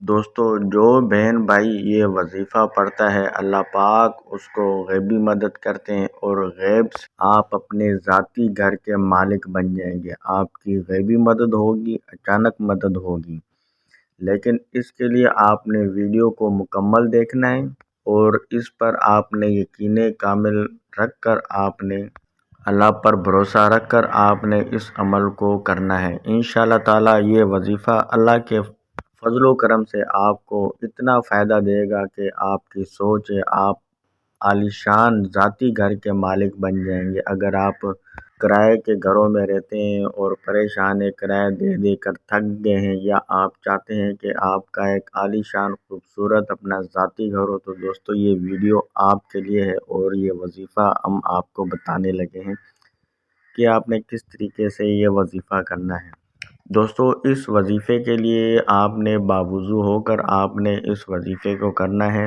دوستو جو بہن بھائی یہ وظیفہ پڑھتا ہے اللہ پاک اس کو غیبی مدد کرتے ہیں اور غیب سے آپ اپنے ذاتی گھر کے مالک بن جائیں گے۔ آپ کی غیبی مدد ہوگی، اچانک مدد ہوگی، لیکن اس کے لیے آپ نے ویڈیو کو مکمل دیکھنا ہے اور اس پر آپ نے یقین کامل رکھ کر آپ نے اللہ پر بھروسہ رکھ کر آپ نے اس عمل کو کرنا ہے۔ انشاءاللہ تعالی یہ وظیفہ اللہ کے فضل و کرم سے آپ کو اتنا فائدہ دے گا کہ آپ کی سوچ ہے، آپ عالیشان ذاتی گھر کے مالک بن جائیں گے۔ اگر آپ کرائے کے گھروں میں رہتے ہیں اور پریشان ہیں، کرایہ دے دے کر تھک گئے ہیں، یا آپ چاہتے ہیں کہ آپ کا ایک عالیشان خوبصورت اپنا ذاتی گھر ہو، تو دوستو یہ ویڈیو آپ کے لیے ہے اور یہ وظیفہ ہم آپ کو بتانے لگے ہیں کہ آپ نے کس طریقے سے یہ وظیفہ کرنا ہے۔ دوستو اس وظیفے کے لیے آپ نے باوضو ہو کر آپ نے اس وظیفے کو کرنا ہے،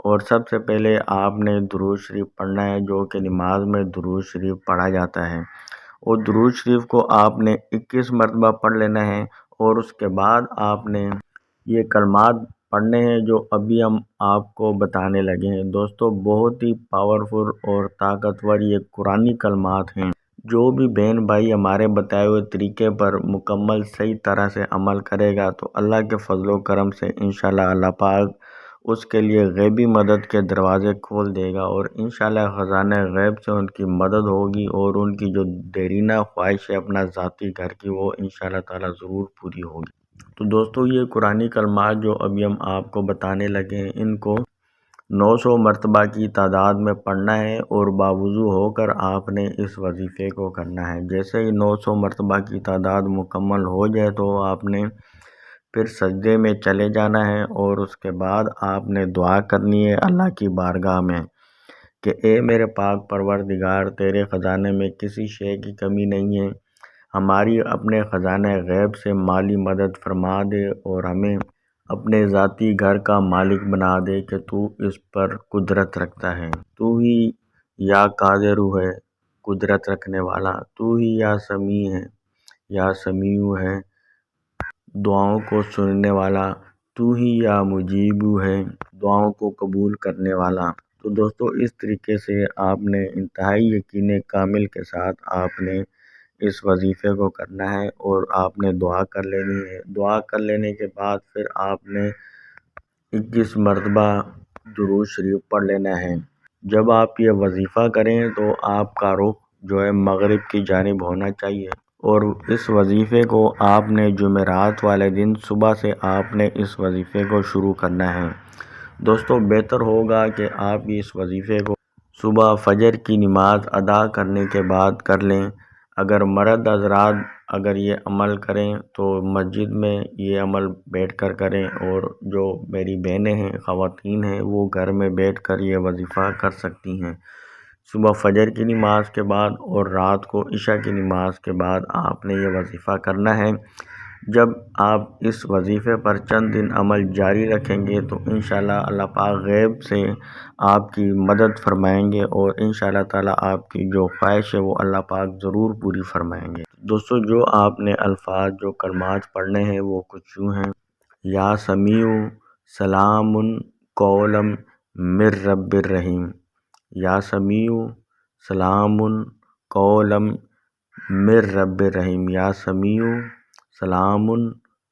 اور سب سے پہلے آپ نے درود شریف پڑھنا ہے، جو کہ نماز میں درود شریف پڑھا جاتا ہے، اور درود شریف کو آپ نے 21 مرتبہ پڑھ لینا ہے، اور اس کے بعد آپ نے یہ کلمات پڑھنے ہیں جو ابھی ہم آپ کو بتانے لگے ہیں۔ دوستو بہت ہی پاورفل اور طاقتور یہ قرآنی کلمات ہیں۔ جو بھی بہن بھائی ہمارے بتائے ہوئے طریقے پر مکمل صحیح طرح سے عمل کرے گا تو اللہ کے فضل و کرم سے انشاءاللہ اللہ پاک اس کے لیے غیبی مدد کے دروازے کھول دے گا، اور انشاءاللہ خزانہ غیب سے ان کی مدد ہوگی، اور ان کی جو دیرینہ خواہش ہے اپنا ذاتی گھر کی وہ انشاءاللہ تعالی ضرور پوری ہوگی۔ تو دوستو یہ قرآنی کلمات جو ابھی ہم آپ کو بتانے لگے ہیں، ان کو 900 مرتبہ کی تعداد میں پڑھنا ہے، اور باوضو ہو کر آپ نے اس وظیفے کو کرنا ہے۔ جیسے ہی 900 مرتبہ کی تعداد مکمل ہو جائے تو آپ نے پھر سجدے میں چلے جانا ہے، اور اس کے بعد آپ نے دعا کرنی ہے اللہ کی بارگاہ میں کہ اے میرے پاک پروردگار، تیرے خزانے میں کسی شے کی کمی نہیں ہے، ہماری اپنے خزانہ غیب سے مالی مدد فرما دے، اور ہمیں اپنے ذاتی گھر کا مالک بنا دے کہ تو اس پر قدرت رکھتا ہے۔ تو ہی یا قادر ہے قدرت رکھنے والا، تو ہی یا سمیع ہے، یا سمیع ہے دعاؤں کو سننے والا، تو ہی یا مجیب ہے دعاؤں کو قبول کرنے والا۔ تو دوستو اس طریقے سے آپ نے انتہائی یقین کامل کے ساتھ آپ نے اس وظیفے کو کرنا ہے، اور آپ نے دعا کر لینی ہے۔ دعا کر لینے کے بعد پھر آپ نے 21 مرتبہ درود شریف پڑھ لینا ہے۔ جب آپ یہ وظیفہ کریں تو آپ کا رخ جو ہے مغرب کی جانب ہونا چاہیے، اور اس وظیفے کو آپ نے جمعرات والے دن صبح سے آپ نے اس وظیفے کو شروع کرنا ہے۔ دوستو بہتر ہوگا کہ آپ اس وظیفے کو صبح فجر کی نماز ادا کرنے کے بعد کر لیں۔ اگر مرد حضرات اگر یہ عمل کریں تو مسجد میں یہ عمل بیٹھ کر کریں، اور جو میری بہنیں ہیں خواتین ہیں وہ گھر میں بیٹھ کر یہ وظیفہ کر سکتی ہیں۔ صبح فجر کی نماز کے بعد اور رات کو عشاء کی نماز کے بعد آپ نے یہ وظیفہ کرنا ہے۔ جب آپ اس وظیفے پر چند دن عمل جاری رکھیں گے تو انشاءاللہ اللہ پاک غیب سے آپ کی مدد فرمائیں گے، اور انشاءاللہ تعالی آپ کی جو خواہش ہے وہ اللہ پاک ضرور پوری فرمائیں گے۔ دوستو جو آپ نے الفاظ جو کلمات پڑھنے ہیں وہ کچھ یوں ہیں: یا سمیع سلام قولا من رب الرحیم، یا سمیع سلام قولا من رب الرحیم، یا سمیع سلام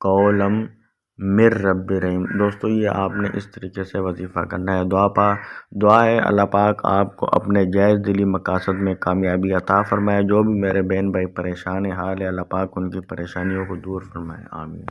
قولا من رب الرحیم۔ دوستو یہ آپ نے اس طریقے سے وظیفہ کرنا ہے۔ دعا ہے اللہ پاک آپ کو اپنے جائز دلی مقاصد میں کامیابی عطا فرمائے۔ جو بھی میرے بہن بھائی پریشان ہیں حال ہے اللہ پاک ان کی پریشانیوں کو دور فرمائے، آمین۔